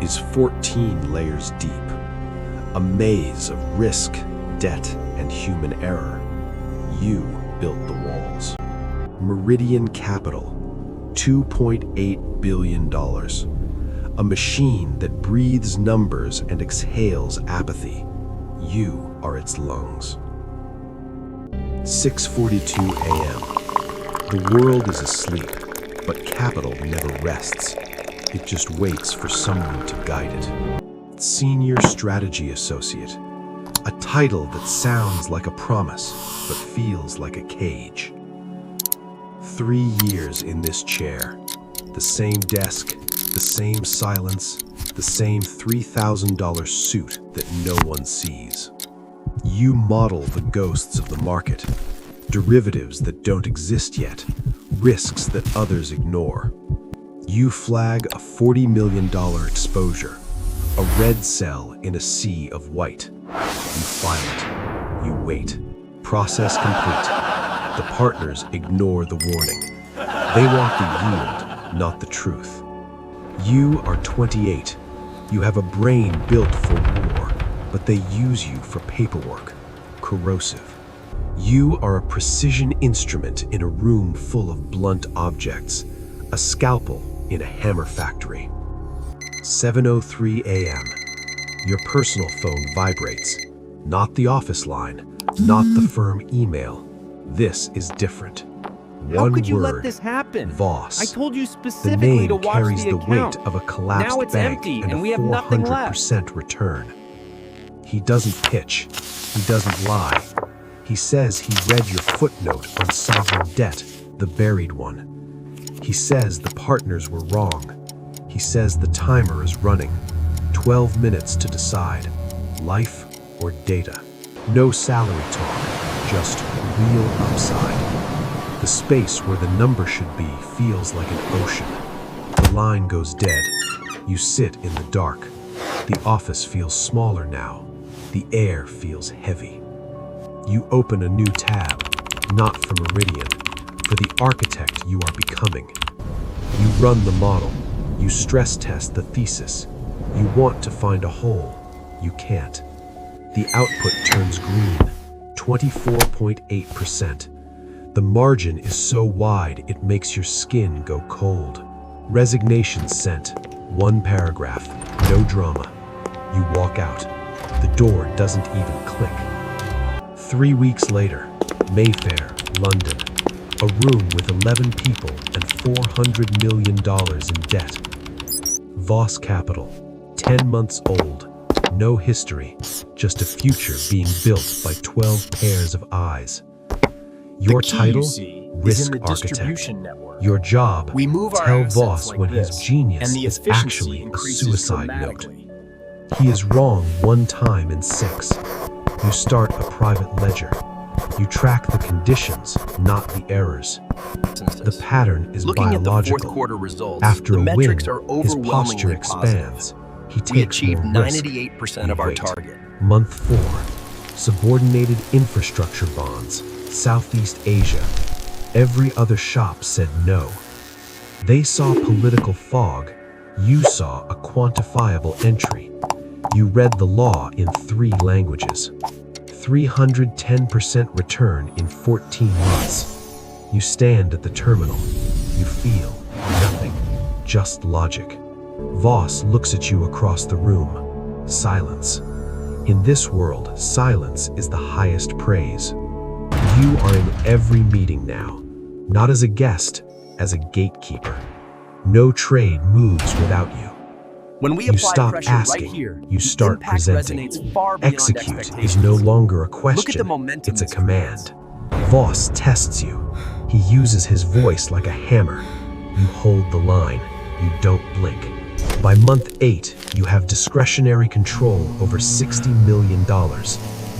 is 14 layers deep, a maze of risk, debt, and human error. You built the walls. Meridian Capital, $2.8 billion. A machine that breathes numbers and exhales apathy. You are its lungs. 6:42 a.m. The world is asleep, but capital never rests. It just waits for someone to guide it. Senior Strategy Associate, a title that sounds like a promise, but feels like a cage. 3 years in this chair, the same desk, the same silence, the same $3,000 suit that no one sees. You model the ghosts of the market, derivatives that don't exist yet, risks that others ignore. You flag a $40 million exposure, a red cell in a sea of white. You file it. You wait. Process complete. The partners ignore the warning. They want the yield, not the truth. You are 28. You have a brain built for war, but they use you for paperwork. Corrosive. You are a precision instrument in a room full of blunt objects, a scalpel in a hammer factory. 7:03 a.m. Your personal phone vibrates. Not the office line, not the firm email. This is different. How could you word, let this happen? Voss. I told you The specifically name to watch carries the the account. weight of a collapsed Now it's bank empty and and a we have nothing left. 400% return. He doesn't pitch. He doesn't lie. He says he read your footnote on sovereign debt, the buried one. He says the partners were wrong. He says the timer is running. 12 minutes to decide. Life or data. No salary talk, just real upside. The space where the number should be feels like an ocean. The line goes dead. You sit in the dark. The office feels smaller now. The air feels heavy. You open a new tab, not for Meridian, for the architect you are becoming. You run the model. You stress test the thesis. You want to find a hole. You can't. The output turns green, 24.8%. The margin is so wide it makes your skin go cold. Resignation sent. 1 paragraph. No drama. You walk out. The door doesn't even click. 3 weeks later, Mayfair, London. A room with 11 people and $400 million in debt. Voss Capital, 10 months old. No history, just a future being built by 12 pairs of eyes. Your title, Risk Architect. Your job, tell Voss when his genius is actually a suicide note. He is wrong 1 time in 6. You start a private ledger. You track the conditions, not the errors. The pattern is biological. After a win, his posture expands. He takes We achieved more risk. 98% of our Wait. target. Month 4. Subordinated infrastructure bonds. Southeast Asia. Every other shop said no. They saw political fog. You saw a quantifiable entry. You read the law in 3 languages. 310% return in 14 months. You stand at the terminal. You feel nothing, just logic. Voss looks at you across the room. Silence. In this world, silence is the highest praise. You are in every meeting now, not as a guest, as a gatekeeper. No trade moves without you. When we You apply stop pressure asking, right here, you the start impact presenting. resonates far beyond Execute expectations. is no longer a Look at question, the momentum it's a this command. Voss tests you. He uses his voice like a hammer. You hold the line. You don't blink. By month 8, you have discretionary control over $60 million,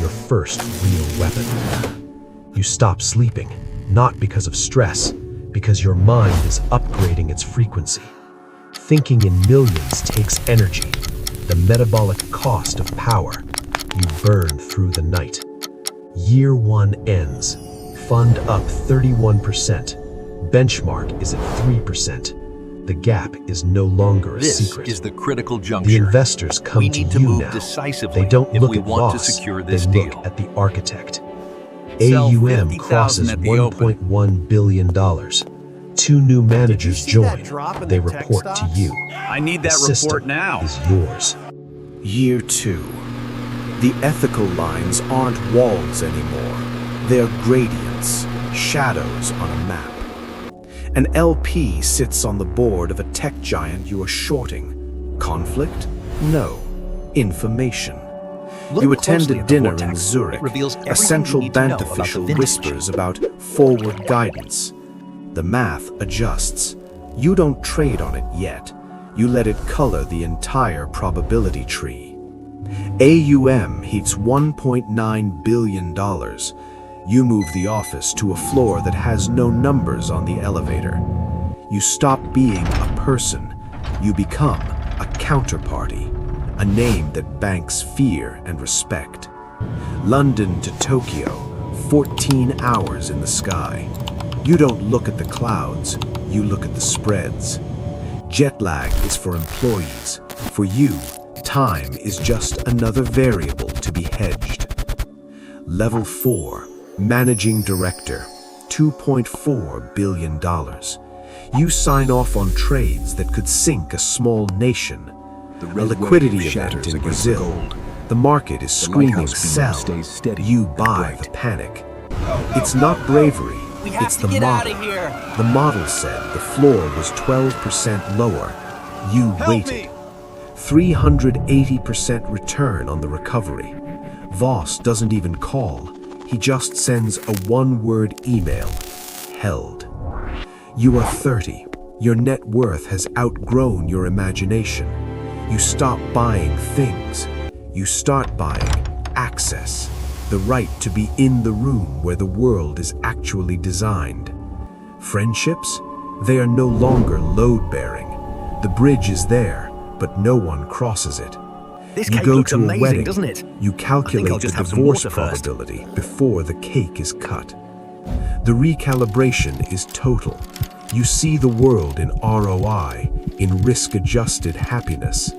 your first real weapon. You stop sleeping, not because of stress, because your mind is upgrading its frequency. Thinking in millions takes energy, the metabolic cost of power. You burn through the night. Year 1 ends. Fund up 31%. Benchmark is at 3%. The gap is no longer a This secret. is the critical The juncture. investors come We to need to you move now. decisively They don't if look we at want to Voss, secure they this look deal. at the architect. Sell AUM 50,000 crosses at the open. $1.1 billion. Two new managers see that join. drop in They the tech report to stocks? you. I need The that system report now. is yours. Year 2. The ethical lines aren't walls anymore. They're gradients, shadows on a map. An LP sits on the board of a tech giant you are shorting. Conflict? No. Information. Look You attend closely a at the dinner in vortex. Zurich. It reveals A everything central you need to know bank about the official vintage. whispers about forward guidance. The math adjusts. You don't trade on it yet. You let it color the entire probability tree. AUM heats $1.9 billion. You move the office to a floor that has no numbers on the elevator. You stop being a person. You become a counterparty, a name that banks fear and respect. London to Tokyo, 14 hours in the sky. You don't look at the clouds, you look at the spreads. Jet lag is for employees. For you, time is just another variable to be hedged. Level 4, Managing Director, $2.4 billion. You sign off on trades that could sink a small nation. A liquidity event in Brazil. The market is screaming sell. You buy the panic. It's not bravery, it's the model. The model said the floor was 12% lower. You waited. 380% return on the recovery. Voss doesn't even call. He just sends a one-word email. Held. You are 30. Your net worth has outgrown your imagination. You stop buying things. You start buying access. The right to be in the room where the world is actually designed. Friendships? They are no longer load-bearing. The bridge is there, but no one crosses it. This You cake go looks to a amazing, wedding. doesn't it? You calculate the just have some divorce water first. probability before the cake is cut. The recalibration is total. You see the world in ROI, in risk-adjusted happiness.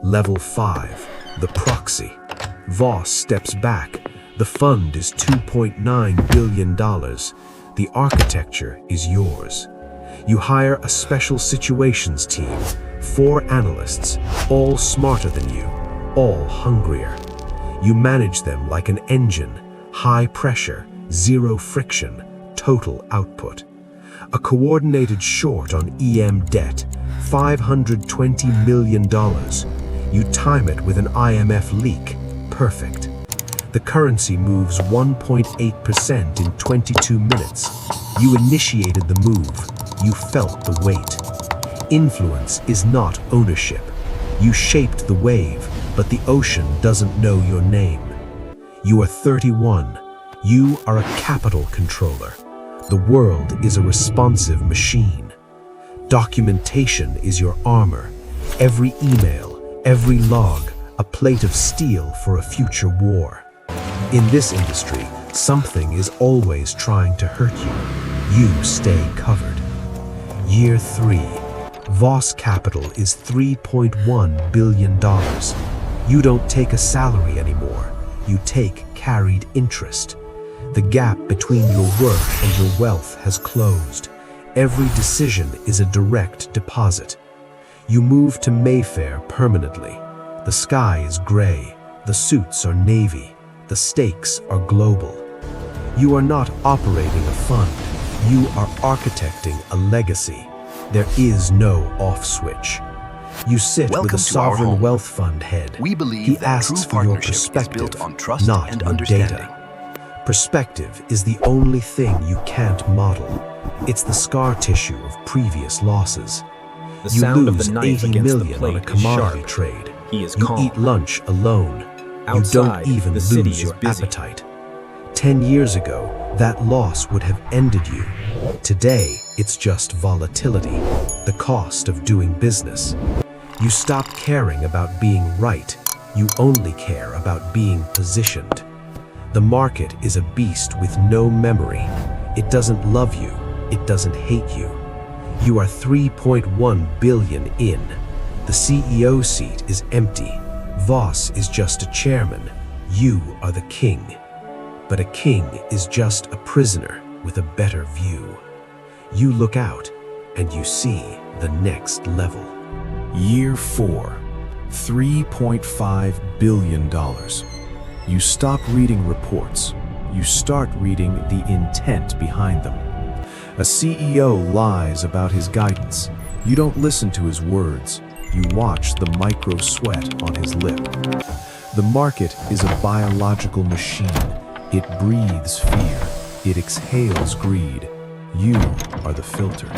Level 5, the proxy. Voss steps back. The fund is $2.9 billion. The architecture is yours. You hire a special situations team, 4 analysts, all smarter than you, all hungrier. You manage them like an engine, high pressure, zero friction, total output. A coordinated short on EM debt, $520 million. You time it with an IMF leak, perfect. The currency moves 1.8% in 22 minutes. You initiated the move. You felt the weight. Influence is not ownership. You shaped the wave, but the ocean doesn't know your name. You are 31. You are a capital controller. The world is a responsive machine. Documentation is your armor. Every email, every log, a plate of steel for a future war. In this industry, something is always trying to hurt you. You stay covered. Year 3. Voss Capital is $3.1 billion. You don't take a salary anymore. You take carried interest. The gap between your work and your wealth has closed. Every decision is a direct deposit. You move to Mayfair permanently. The sky is gray. The suits are navy. The stakes are global. You are not operating a fund. You are architecting a legacy. There is no off switch. You sit Welcome with a to our sovereign home. wealth fund head. We believe He that asks true for your partnership is perspective, built on trust not and your understanding. data. Perspective is the only thing you can't model. It's the scar tissue of previous losses. The You sound of lose the knife 80 against the million on a plate is commodity sharp. trade. He is You calm. eat lunch alone. Outside, you don't even the city lose is your busy. appetite. 10 years ago, that loss would have ended you. Today, it's just volatility, the cost of doing business. You stop caring about being right. You only care about being positioned. The market is a beast with no memory. It doesn't love you. It doesn't hate you. You are 3.1 billion in. The CEO seat is empty. Voss is just a chairman. You are the king. But a king is just a prisoner with a better view. You look out and you see the next level. Year 4, $3.5 billion. You stop reading reports. You start reading the intent behind them. A CEO lies about his guidance. You don't listen to his words. You watch the micro sweat on his lip. The market is a biological machine. It breathes fear. It exhales greed. You are the filter.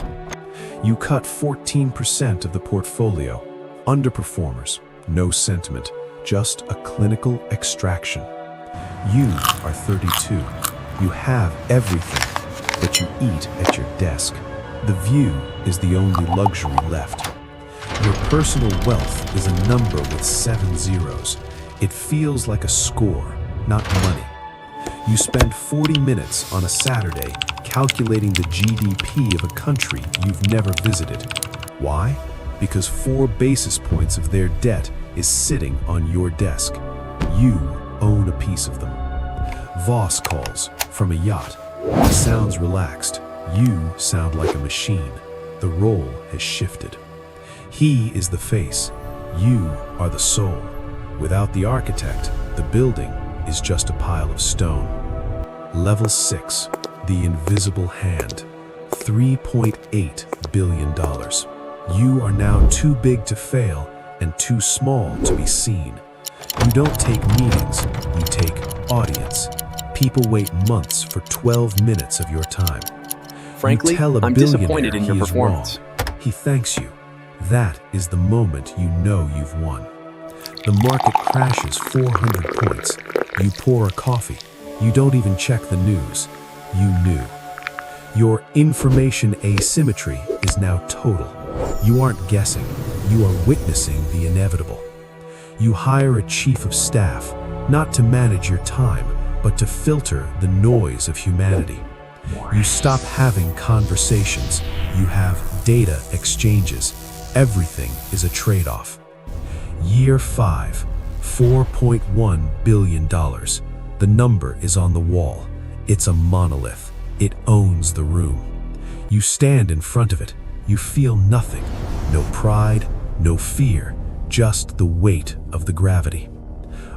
You cut 14% of the portfolio. Underperformers, no sentiment, just a clinical extraction. You are 32. You have everything, but you eat at your desk. The view is the only luxury left. Your personal wealth is a number with 7 zeros. It feels like a score, not money. You spend 40 minutes on a Saturday calculating the GDP of a country you've never visited. Why? Because 4 basis points of their debt is sitting on your desk. You own a piece of them. Voss calls from a yacht. He sounds relaxed. You sound like a machine. The role has shifted. He is the face. You are the soul. Without the architect, the building is just a pile of stone. Level 6, the invisible hand. $3.8 billion. You are now too big to fail and too small to be seen. You don't take meetings, you take audience. People wait months for 12 minutes of your time. Frankly, You tell a I'm billionaire disappointed in your he is performance. wrong. He thanks you. That is the moment you know you've won. The market crashes 400 points. You pour a coffee. You don't even check the news. You knew. Your information asymmetry is now total. You aren't guessing. You are witnessing the inevitable. You hire a chief of staff, not to manage your time, but to filter the noise of humanity. You stop having conversations. You have data exchanges. Everything is a trade-off. Year 5, $4.1 billion. The number is on the wall. It's a monolith. It owns the room. You stand in front of it. You feel nothing. No pride, no fear, just the weight of the gravity.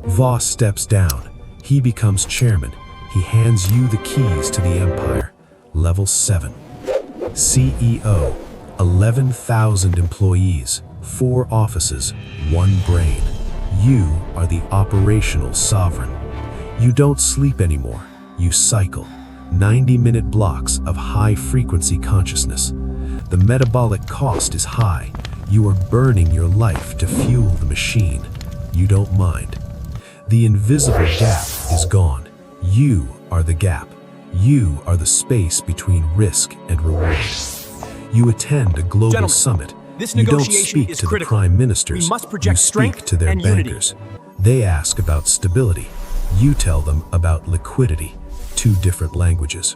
Voss steps down. He becomes chairman. He hands you the keys to the empire. Level 7. CEO, 11,000 employees, 4 offices, 1 brain. You are the operational sovereign. You don't sleep anymore. You cycle. 90-minute blocks of high-frequency consciousness. The metabolic cost is high. You are burning your life to fuel the machine. You don't mind. The invisible gap is gone. You are the gap. You are the space between risk and reward. You attend a global Gentlemen, summit. this You don't negotiation speak is to critical. the prime ministers. We must project you speak strength to their and unity. bankers. They ask about stability. You tell them about liquidity. 2 different languages.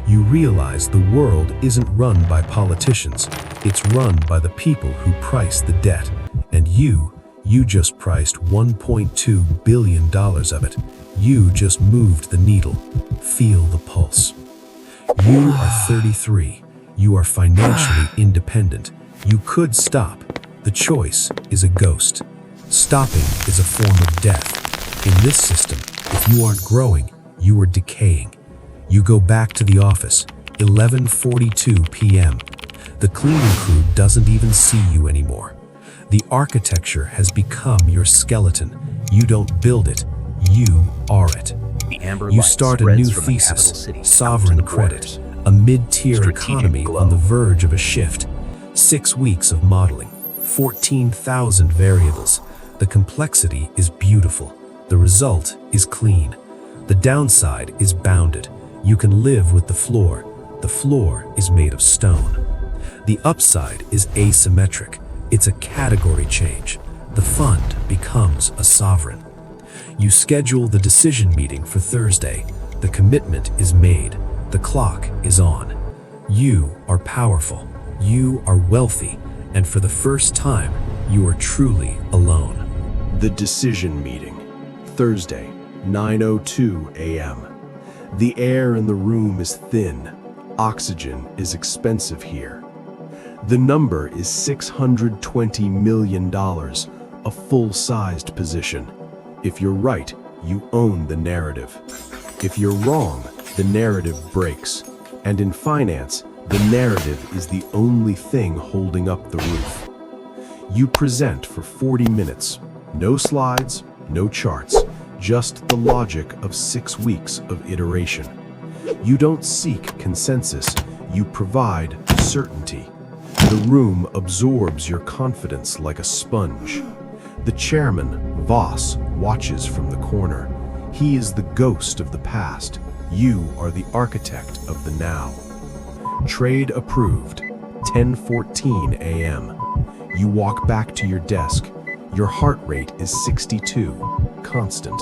You realize the world isn't run by politicians. It's run by the people who price the debt. And you just priced $1.2 billion of it. You just moved the needle. Feel the pulse. You are 33. You are financially independent. You could stop. The choice is a ghost. Stopping is a form of death. In this system, if you aren't growing, you are decaying. You go back to the office, 11:42 p.m. The cleaning crew doesn't even see you anymore. The architecture has become your skeleton. You don't build it, you are it. The amber You light start a spreads new from the capital thesis, city out to sovereign the credit, borders. a mid-tier Strategic economy glow. on the verge of a shift. 6 weeks of modeling, 14,000 variables. The complexity is beautiful. The result is clean. The downside is bounded. You can live with the floor. The floor is made of stone. The upside is asymmetric. It's a category change. The fund becomes a sovereign. You schedule the decision meeting for Thursday. The commitment is made. The clock is on. You are powerful. You are wealthy, and for the first time, you are truly alone. The decision meeting, Thursday, 9:02 a.m. The air in the room is thin. Oxygen is expensive here. The number is $620 million, a full-sized position. If you're right, you own the narrative. If you're wrong, the narrative breaks. And in finance, the narrative is the only thing holding up the roof. You present for 40 minutes. No slides, no charts, just the logic of 6 weeks of iteration. You don't seek consensus, you provide certainty. The room absorbs your confidence like a sponge. The chairman, Voss, watches from the corner. He is the ghost of the past. You are the architect of the now. Trade approved, 10:14 a.m. You walk back to your desk. Your heart rate is 62, constant.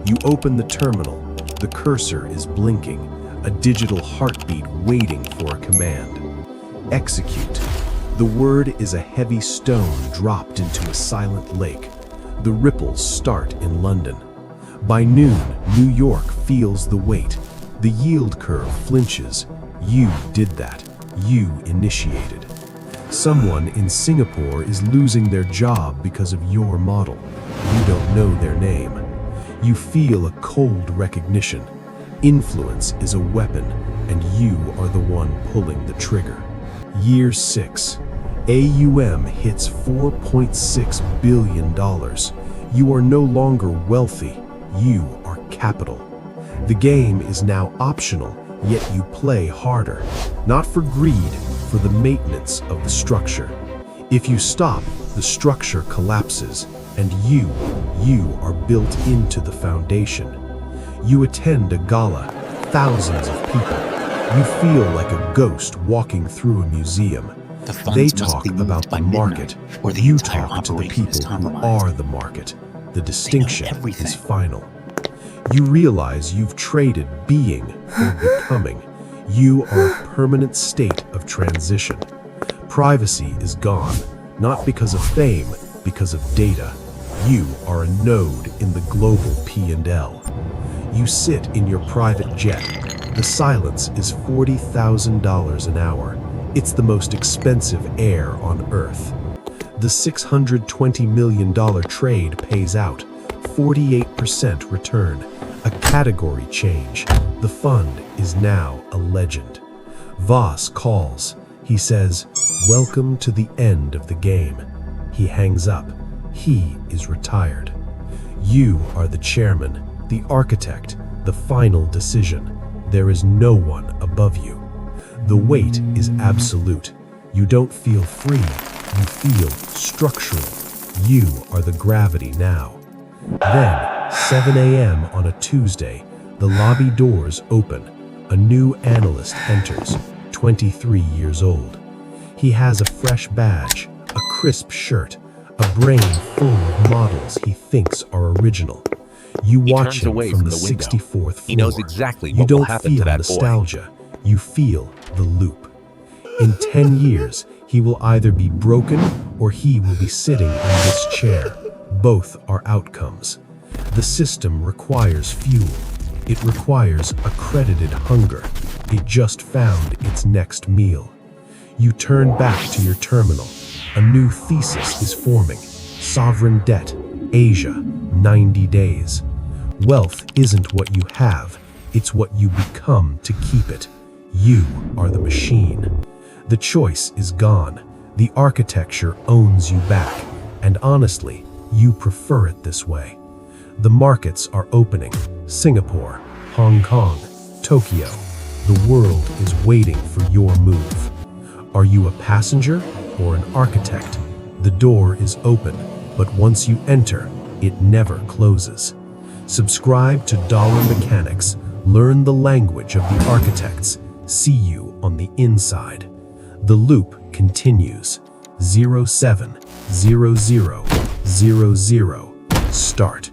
You open the terminal. The cursor is blinking, a digital heartbeat waiting for a command. Execute. The word is a heavy stone dropped into a silent lake. The ripples start in London. By noon, New York feels the weight. The yield curve flinches. You did that. You initiated. Someone in Singapore is losing their job because of your model. You don't know their name. You feel a cold recognition. Influence is a weapon, and you are the one pulling the trigger. Year 6. AUM hits $4.6 billion. You are no longer wealthy. You are capital. The game is now optional, yet you play harder. Not for greed, for the maintenance of the structure. If you stop, the structure collapses, and you are built into the foundation. You attend a gala, thousands of people. You feel like a ghost walking through a museum. They talk about the market, you talk to the people who are the market. The distinction is final. You realize you've traded being for becoming. You are a permanent state of transition. Privacy is gone, not because of fame, because of data. You are a node in the global P&L. You sit in your private jet. The silence is $40,000 an hour. It's the most expensive air on Earth. The $620 million trade pays out, 48% return, a category change. The fund is now a legend. Voss calls. He says, "Welcome to the end of the game." He hangs up. He is retired. You are the chairman, the architect, the final decision. There is no one above you. The weight is absolute. You don't feel free. You feel structural. You are the gravity now. Then, 7 a.m. on a Tuesday, the lobby doors open. A new analyst enters, 23 years old. He has a fresh badge, a crisp shirt, a brain full of models he thinks are original. You watch him from the 64th floor. He knows exactly You what will don't happen to feel that boy. nostalgia. You feel the loop. In 10 years, he will either be broken or he will be sitting in this chair. Both are outcomes. The system requires fuel. It requires accredited hunger. It just found its next meal. You turn back to your terminal. A new thesis is forming. Sovereign debt, Asia, 90 days. Wealth isn't what you have, it's what you become to keep it. You are the machine. The choice is gone. The architecture owns you back, and honestly, you prefer it this way. The markets are opening. Singapore, Hong Kong, Tokyo. The world is waiting for your move. Are you a passenger or an architect? The door is open, but once you enter, it never closes. Subscribe to DollarMechanics. Learn the language of the architects. See you on the inside. The loop continues. 070000. Start.